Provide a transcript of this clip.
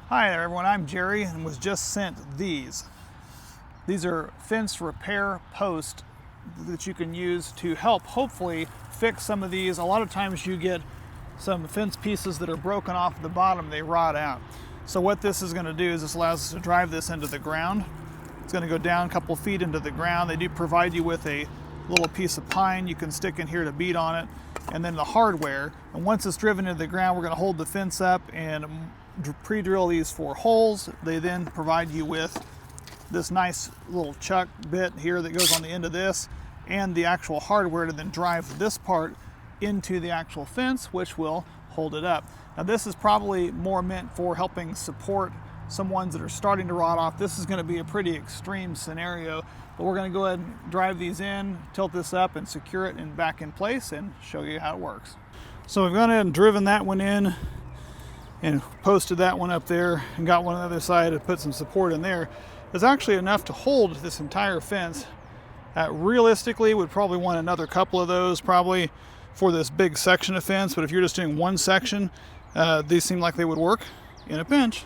Hi there everyone, I'm Jerry and was just sent these. These are fence repair posts that you can use to help hopefully fix some of these. A lot of times you get some fence pieces that are broken off the bottom, they rot out. So what this is going to do is this allows us to drive this into the ground. It's going to go down a couple feet into the ground. They do provide you with a little piece of pine you can stick in here to beat on it, and then the hardware. And once it's driven into the ground, we're going to hold the fence up and pre-drill these 4 holes. They then provide you with this nice little chuck bit here that goes on the end of this and the actual hardware to then drive this part into the actual fence, which will hold it up. Now this is probably more meant for helping support some ones that are starting to rot off. This is going to be a pretty extreme scenario, but we're going to go ahead and drive these in, tilt this up and secure it and back in place and show you how it works. So we've gone ahead and driven that one in and posted that one up there and got one on the other side and put some support in there. It's actually enough to hold this entire fence. Realistically, would probably want another couple of those probably for this big section of fence, but if you're just doing one section, these seem like they would work in a pinch.